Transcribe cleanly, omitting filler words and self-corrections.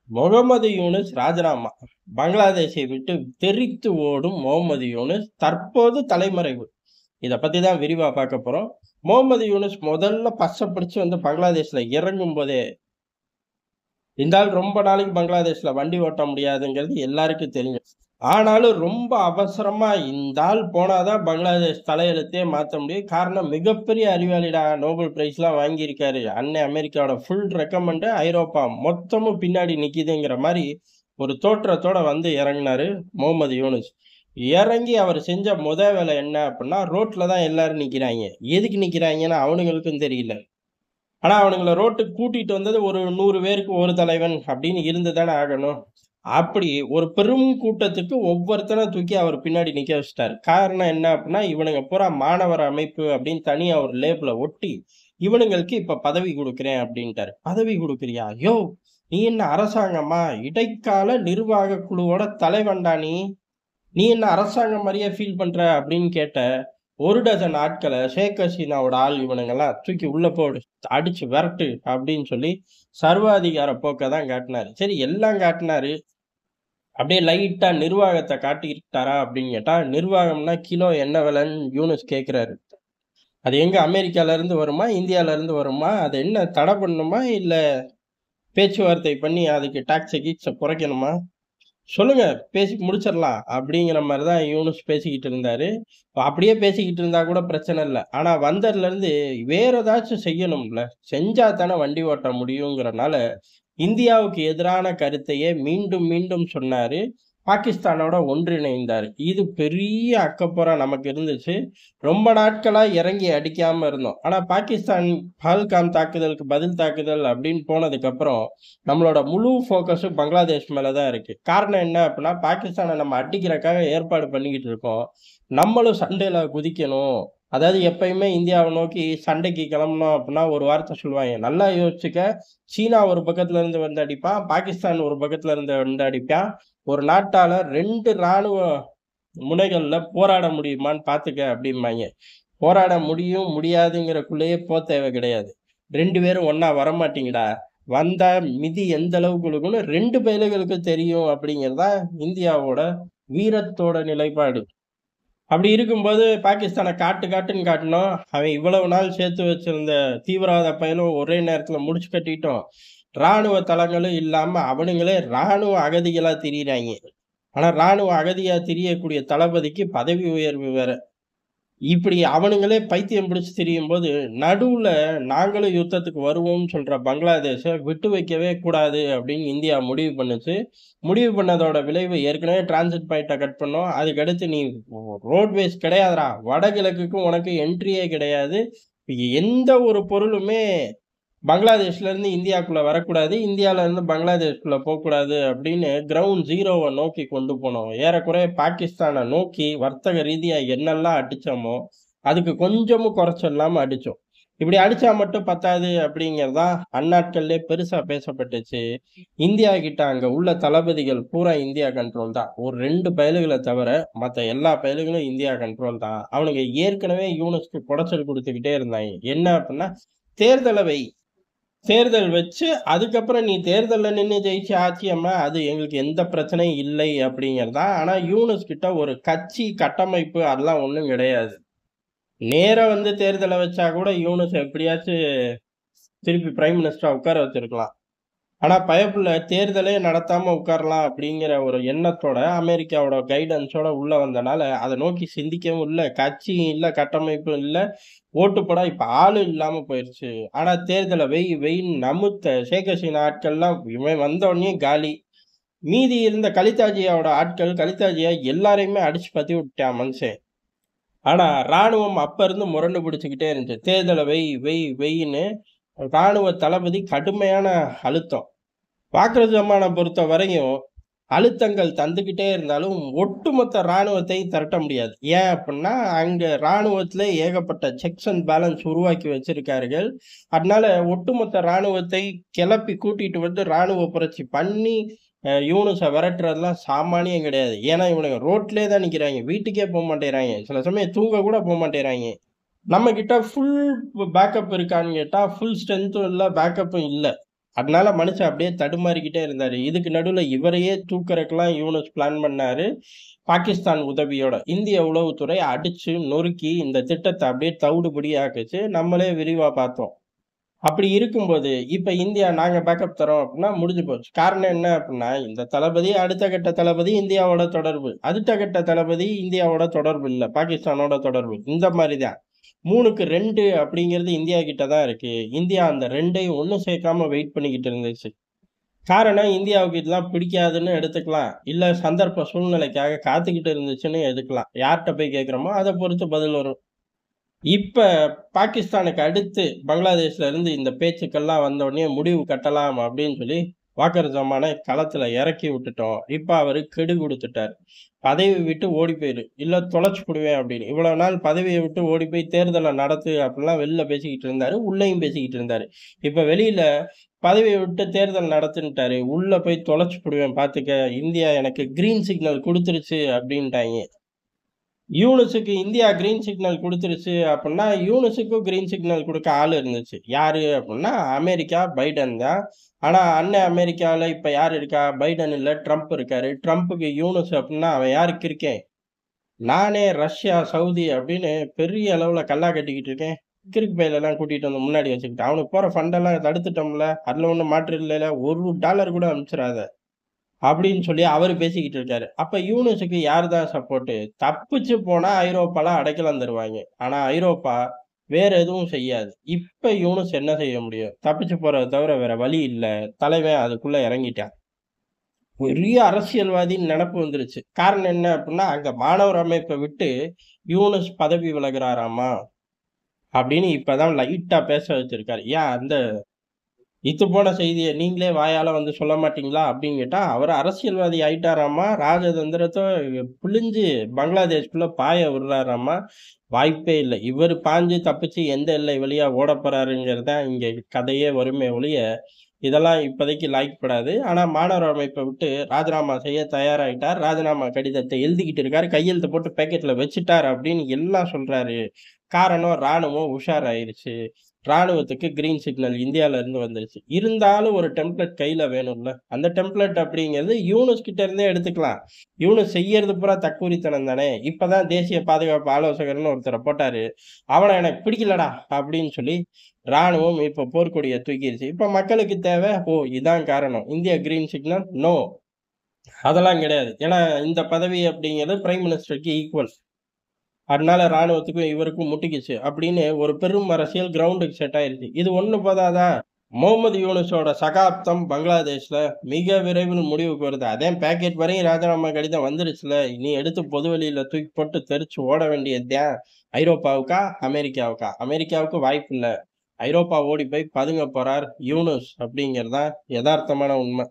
முகமது யூனுஸ் ராஜினாமா. பங்களாதேஷை விட்டு தெறித்து ஓடும் முகமது யூனுஸ் தற்போது தலைமறைவு. இத பத்தி தான் விரிவா பார்க்க போறோம். முகமது யூனுஸ் முதல்ல பிடிச்சு வந்து பங்களாதேஷ்ல இறங்கும்போதே, இந்த ஆள் ரொம்ப நாளைக்கு பங்களாதேஷ்ல வண்டி ஓட்ட முடியாதுங்கிறது எல்லாருக்கும் தெரியும். ஆனாலும் ரொம்ப அவசரமா இந்த ஆள் போனாதான் பங்களாதேஷ் தலையெழுத்தே மாத்த முடியும். காரணம் மிகப்பெரிய அறிவாளிடா, நோபல் பிரைஸ்லாம் வாங்கியிருக்காரு. அன்னை அமெரிக்காவோட ஃபுல் ரெக்கமெண்ட் ஐரோப்பா மொத்தமும் பின்னாடி நிக்குதுங்கிற மாதிரி ஒரு தோற்றத்தோட வந்து இறங்குனாரு முகமது யூனுஸ். இறங்கி அவர் செஞ்ச வேலை என்ன அப்படின்னா, ரோட்ல தான் எல்லாரும் நிக்கிறாங்க. எதுக்கு நிக்கிறாங்கன்னு அவனுங்களுக்கும் தெரியல. ஆனா அவனுங்கள ரோட்டுக்கு கூட்டிட்டு வந்தது ஒரு 100 பேருக்கு ஒரு தலைவன் அப்படின்னு இருந்து தானே ஆகணும். அப்படி ஒரு பெரும் கூட்டத்துக்கு ஒவ்வொருத்தனை தூக்கி அவர் பின்னாடி நிக்க வச்சுட்டாரு. காரணம் என்ன அப்படின்னா, இவனுங்க பூரா மாணவர் அமைப்பு அப்படின்னு தனியா ஒரு லேபிள ஒட்டி, இவனுங்களுக்கு இப்ப பதவி குடுக்குறேன் அப்படின்ட்டாரு. பதவி குடுக்குறியா? யோவ்! நீ என்ன அரசாங்கமா? இடைக்கால நிர்வாக குழுவோட தலைவன்டா நீ. நீ என்ன அரசாங்கம் மாரியா ஃபீல் பண்ற? அப்படின்னு கேட்ட, 1 டஜன் ஆட்கள ஷேக் ஹசீனாவோட ஆள் இவனுங்கலாம் தூக்கி உள்ள போடு, அடிச்சு விரட்டு அப்படின்னு சொல்லி சர்வாதிகார போக்க தான் காட்டினாரு. சரி எல்லாம் காட்டினாரு. அப்படியே லைட்டா நிர்வாகத்த காட்டிக்கிட்டாரா அப்படின்னு கேட்டா, நிர்வாகம்னா கிலோ என்ன விலைன்னு யூனுஸ் கேட்கிறாரு. அது எங்க அமெரிக்கால இருந்து வருமா? இந்தியால இருந்து வருமா? அது என்ன தடை பண்ணணுமா? இல்ல பேச்சுவார்த்தை பண்ணி அதுக்கு டாக்ஸ கீக்ஸ குறைக்கணுமா? சொல்லுங்க. பேசி முடிச்சிடலாம். அப்படிங்கிற மாரி தான் யூனுஸ் பேசிக்கிட்டு இருந்தாரு. அப்படியே பேசிக்கிட்டு இருந்தா கூட பிரச்சனை இல்ல. ஆனா வந்ததுலருந்து வேற ஏதாச்சும் செய்யணும்ல. செஞ்சா தானே வண்டி ஓட்ட முடியுங்கிறனால, இந்தியாவுக்கு எதிரான கருத்தையே மீண்டும் மீண்டும் சொன்னாரு. பாகிஸ்தானோட ஒன்றிணைந்தாரு. இது பெரிய அக்கப்போரா நமக்கு இருந்துச்சு. ரொம்ப நாட்களா இறங்கி அடிக்காம இருந்தோம். ஆனா பாகிஸ்தான் பஹல்காம் தாக்குதலுக்கு பதில் தாக்குதல் அப்படின்னு போனதுக்கப்புறம், நம்மளோட முழு ஃபோக்கஸும் பங்களாதேஷ் மேல தான் இருக்கு. காரணம் என்ன அப்படின்னா, பாகிஸ்தான நம்ம அடிக்கிறக்காக ஏற்பாடு பண்ணிக்கிட்டு இருக்கோம். நம்மளும் சண்டையில குதிக்கணும். அதாவது எப்பயுமே இந்தியாவ நோக்கி சண்டைக்கு கிளம்புனோம் அப்படின்னா, ஒரு வார்த்தை சொல்லுவாங்க. நல்லா யோசிச்சுக்க. சீனா ஒரு பக்கத்துல இருந்து வந்து அடிப்பான். பாகிஸ்தான் ஒரு பக்கத்துல இருந்து வந்து அடிப்பான். ஒரு நாட்டால 2 ராணுவ முனைகள்ல போராட முடியுமான்னு பார்த்துக்க அப்படிம்பாங்க. போராட முடியும், முடியாதுங்கிறக்குள்ளேயே தேவை கிடையாது. 2 பேரும் ஒண்ணா வரமாட்டீங்கடா. வந்தா மிதி எந்த அளவுக்கு விழுகும்னு 2 பயலுகளுக்கும் தெரியும் அப்படிங்கிறது தான் இந்தியாவோட வீரத்தோட நிலைப்பாடு. அப்படி இருக்கும்போது பாகிஸ்தான காட்டுன்னு காட்டுனோம். அவன் இவ்வளவு நாள் சேர்த்து வச்சிருந்த தீவிரவாத பயலும் ஒரே நேரத்துல முடிச்சு கட்டிட்டோம். ராணுவ தளங்களும் இல்லாம அவனுங்களே ராணுவ அகதிகளா திரியிறாங்க. ஆனா ராணுவ அகதியா திரியக்கூடிய தளபதிக்கு பதவி உயர்வு வேற. இப்படி அவனுங்களே பைத்தியம் பிடிச்சு திரியும்போது, நடுவுல நாங்களும் யுத்தத்துக்கு வருவோம்னு சொல்ற பங்களாதேஷ விட்டு வைக்கவே கூடாது அப்படின்னு இந்தியா முடிவு பண்ணுச்சு. முடிவு பண்ணதோட விளைவு ஏற்கனவே டிரான்சிட் பாயிண்ட்ட கட் பண்ணோம். அதுக்கடுத்து நீ ரோட்வேஸ் கிடையாதுடா. வடகிழக்குக்கும் உனக்கு என்ட்ரியே கிடையாது. எந்த ஒரு பொருளுமே பங்களாதேஷ்ல இருந்து இந்தியாக்குள்ள வரக்கூடாது. இந்தியால இருந்து பங்களாதேஷ்குள்ள போக்கூடாது அப்படின்னு கிரவுண்ட் ஜீரோவ நோக்கி கொண்டு போனோம். ஏறக்குறைய பாகிஸ்தான நோக்கி வர்த்தக ரீதியா என்னெல்லாம் அடிச்சோமோ, அதுக்கு கொஞ்சமும் குறைச்சல் இல்லாம அடிச்சோம். இப்படி அடிச்சா மட்டும் பத்தாது அப்படிங்கிறதுதான் அந்நாட்கள்லயே பெருசா பேசப்பட்டுச்சு. இந்தியா கிட்ட அங்க உள்ள தளபதிகள் பூரா இந்தியா கண்ட்ரோல் தான். ஒரு 2 பயலுகள தவிர மத்த எல்லா பயலுகளும் இந்தியா கண்ட்ரோல் தான். அவனுங்க ஏற்கனவே யூனுஸ்க்கு குடைச்சல் குடுத்துக்கிட்டே இருந்தாங்க. என்ன அப்படின்னா, தேர்தல வை. தேர்தல் வச்சு, அதுக்கப்புறம் நீ தேர்தல்ல நின்னு ஜெயிச்சு ஆட்சி அமைனா, அது எங்களுக்கு எந்த பிரச்சனையும் இல்லை அப்படிங்கிறது தான். ஆனா யூனுஸ் கிட்ட ஒரு கட்சி கட்டமைப்பு அதெல்லாம் ஒண்ணும் கிடையாது. நேரா வந்து தேர்தல வச்சா கூட யூனுஸ் எப்படியாச்சும் திருப்பி பிரைம் மினிஸ்டரா உட்கார வச்சிருக்கலாம். ஆனா பயப்புள்ள தேர்தலே நடத்தாம உட்காரலாம் அப்படிங்கிற ஒரு எண்ணத்தோட அமெரிக்காவோட கைடன்ஸோட உள்ள வந்தனால, அத நோக்கி சிந்திக்கவும் இல்ல, கட்சியும் இல்ல, கட்டமைப்பும் இல்ல. ஓட்டு போட இப்ப ஆளும் இல்லாம போயிருச்சு. ஆனா தேர்தல வெயின்னு நமுத்த ஷேக் ஹசீனா ஆட்கள்லாம் இவன் வந்த உடனே காலி. மீதி இருந்த கலித்தாஜியாவோட ஆட்கள், கலித்தாஜியா எல்லாரையுமே அடிச்சு பத்தி விட்டான் மனுஷன். ஆனா ராணுவம் அப்ப இருந்து முரண்டு பிடிச்சுக்கிட்டே இருந்துச்சு. தேர்தல வெயின்னு ராணுவ தளபதி கடுமையான அழுத்தம். வாக்குறுதிமான பொறுத்த வரையும் அழுத்தங்கள் தந்துக்கிட்டே இருந்தாலும் ஒட்டுமொத்த ராணுவத்தை திரட்ட முடியாது. ஏன் அப்படின்னா, அங்க ராணுவத்திலே ஏகப்பட்ட செக்ஸ் அண்ட் பேலன்ஸ் உருவாக்கி வச்சிருக்கார்கள். அதனால ஒட்டுமொத்த ராணுவத்தை கிளப்பி கூட்டிட்டு வந்து ராணுவ புரட்சி பண்ணி யூனுஸ விரட்டுறதெல்லாம் சாமானியம் கிடையாது. ஏன்னா இவனுங்க ரோட்லயே தான் நிக்கிறாங்க. வீட்டுக்கே மாட்டேங்கிறாங்க. சில சமயம் தூங்க கூட மாட்டேங்கிறாங்க. நம்ம கிட்ட ஃபுல் பேக்கப் இருக்கான்னு கேட்டா, ஃபுல் ஸ்ட்ரென்த்தும் இல்ல, பேக்கப்பும் இல்ல. அதனால மனுஷன் அப்படியே தடுமாறிக்கிட்டே இருந்தாரு. இதுக்கு நடுவுல இவரையே தூக்கறதுக்கெல்லாம் யூனுஸ் பிளான் பண்ணாரு. பாகிஸ்தான் உதவியோட. இந்திய உளவுத்துறை அடிச்சு நொறுக்கி இந்த திட்டத்த அப்படியே தவிடுபொடி ஆக்குச்சு. நம்மளே விரிவா பார்த்தோம். அப்படி இருக்கும்போது, இப்ப இந்தியா நாங்க பேக்கப் தர்றோம் அப்படின்னா முடிஞ்சு போச்சு. காரணம் என்ன அப்படின்னா, இந்த தளபதி, அடுத்த கட்ட தளபதி இந்தியாவோட தொடர்பு. அடுத்த கட்ட தளபதி இந்தியாவோட தொடர்பு இல்ல. பாகிஸ்தானோட தொடர்பு. இந்த மாரி தான். 3க்கு 2 அப்படிங்கிறது இந்தியா கிட்ட தான் இருக்கு. இந்தியா அந்த 2யும் ஒண்ணும் சேர்க்காம வெயிட் பண்ணிக்கிட்டு இருந்துச்சு. காரணம் இந்தியாவுக்கு இதெல்லாம் பிடிக்காதுன்னு எடுத்துக்கலாம். இல்ல சந்தர்ப்ப சூழ்நிலைக்காக காத்துக்கிட்டு இருந்துச்சுன்னு எடுக்கலாம். யார்ட்ட போய் கேட்கிறோமோ, அத பொறுத்து பதில் வரும். இப்ப பாகிஸ்தானுக்கு அடுத்து பங்களாதேஷ்ல இருந்து இந்த பேச்சுக்கள்லாம் வந்தோனே முடிவு கட்டலாம் அப்படின்னு சொல்லி வாக்கர் ஜமான களத்துல இறக்கி விட்டுட்டோம். இப்ப அவரு கெடு குடுத்துட்டாரு. பதவி விட்டு ஓடி போயிரு. இல்ல தொலைச்சு புடுவேன் அப்படின்னு. இவ்வளவு நாள் பதவிய விட்டு ஓடி போய் தேர்தல நடத்து அப்படிலாம் வெளில பேசிக்கிட்டு இருந்தாரு. உள்ளேயும் பேசிக்கிட்டு இருந்தாரு. இப்ப வெளியில பதவிய விட்டு தேர்தல் நடத்துன்ட்டாரு. உள்ள போய் தொலைச்சு புடுவேன் பார்த்துக்க. இந்தியா எனக்கு கிரீன் சிக்னல் குடுத்துருச்சு அப்படின்ட்டாய்ங்க. யூனுஸுக்கு இந்தியா கிரீன் சிக்னல் குடுத்துருச்சு அப்புட்ன்னா, யூனுஸுக்கும் கிரீன் சிக்னல் குடுக்க ஆள் இருந்துச்சு. யாரு அப்புட்ன்னா, அமெரிக்கா, பைடன் தான். ஆனா, அண்ணன் அமெரிக்கால இப்ப யார் இருக்கா? பைடன் இல்ல, ட்ரம்ப் இருக்காரு. ட்ரம்ப்புக்கு யூனுஸ் அப்புட்ன்னா, அவன் யாரு கிறுக்கன்? நானே ரஷ்யா, சவுதி அப்படின்னு பெரிய அளவுல கல்லா கட்டிக்கிட்டு இருக்கேன். கிறுக்கு பயலெல்லாம் கூட்டிட்டு வந்து முன்னாடி வச்சுக்கிட்டு, அவனுக்கு போற ஃபண்டெல்லாம் தடுத்துட்டோம்ல. அதுல ஒண்ணும் மாற்று இல்லைல. $1 கூட அனுப்பிச்சிராத. அப்படின்னு சொல்லி அவரு பேசிக்கிட்டு இருக்காரு. அப்ப யூனுஸுக்கு யார் தான் சப்போர்ட்டு? தப்பிச்சு போனா ஐரோப்பால அடைக்கலம் தருவாய்ங்க. ஆனா ஐரோப்பா வேற எதுவும் செய்யாது. இப்ப யூனுஸ் என்ன செய்ய முடியும்? தப்பிச்சு போறத தவிர வேற வழி இல்ல. தலைவன் அதுக்குள்ள இறங்கிட்டான். பெரிய அரசியல்வாதின்னு நெனப்பு வந்துருச்சு. காரணம் என்ன அப்டின்னா, அங்க மாணவர் அமைப்ப விட்டு யூனுஸ் பதவி விலகுறாராமா, அப்படின்னு இப்ப தான் லைட்டா பேச வச்சிருக்காரு. ஏன் அந்த இத்துப்போன செய்திய நீங்களே வாயால வந்து சொல்ல மாட்டீங்களா? அப்படின்னு கேட்டா, அவரு அரசியல்வாதி ஆயிட்டாராமா. ராஜதந்திரத்த பிழிஞ்சு பங்களாதேஷ்குள்ள பாய விடுறாராமா. வாய்ப்பே இல்ல. இவரு பாஞ்சு தப்பிச்சு எந்த எல்லை வழியா ஓடப் போறாருங்கிறது தான் இங்க கதையே வருமே ஒழிய, இதெல்லாம் இப்போதைக்கு லாய்க்கப்படாது. ஆனா மாணவர் அமைப்ப விட்டு ராஜினாமா செய்ய தயாராயிட்டார். ராஜினாமா கடிதத்த எழுதிக்கிட்டு இருக்காரு. கையெழுத்து போட்டு பாக்கெட்ல வச்சுட்டாரு அப்படின்னு எல்லாம் சொல்றாரு. காரணம் ராணுவம் உஷாராயிருச்சு. ராணுவத்துக்கு கிரீன் சிக்னல் இந்தியால இருந்து வந்துருச்சு. இருந்தாலும் ஒரு டெம்ப்ளேட் கையில வேணும்ல. அந்த டெம்ப்ளேட் அப்படிங்கிறது யூனுஸ் கிட்ட இருந்தே எடுத்துக்கலாம். யூனுஸ் செய்யறது பூரா தற்கூரித்தனம் தானே! இப்பதான் தேசிய பாதுகாப்பு ஆலோசகர்ன்னு ஒருத்தர போட்டாரு. அவன எனக்கு பிடிக்கலடா! அப்படின்னு சொல்லி ராணுவம் இப்ப போர்க்கொடிய தூக்கிருச்சு. இப்ப மக்களுக்கு தேவை, ஓ! இதான் காரணம். India green signal, no. அதெல்லாம் கிடையாது. ஏன்னா இந்த பதவி அப்படிங்கிறது பிரைம் மினிஸ்டருக்கு ஈக்குவல். அதனால ராணுவத்துக்கும் இவருக்கும் முட்டிக்கிச்சு அப்படின்னு ஒரு பெரும் அரசியல் கிரவுண்டுக்கு செட் ஆயிருச்சு. இது ஒண்ணு போதாதா? முகமது யூனுஸோட சகாப்தம் பங்களாதேஷ்ல மிக விரைவில் முடிவுக்கு வருது. அதான் பாக்கெட் வரையும் ராஜினாமா கடிதம் வந்துருச்சுல. இனி எடுத்து பொது வெளியில தூக்கி போட்டு தெறிச்சு ஓட வேண்டியதுதான். ஐரோப்பாவுக்கா? அமெரிக்காவுக்கா? அமெரிக்காவுக்கு வாய்ப்பில்ல. ஐரோப்பா ஓடி போய் பதுங்க போறார் யூனுஸ் அப்படிங்கிறது தான் எதார்த்தமான உண்மை.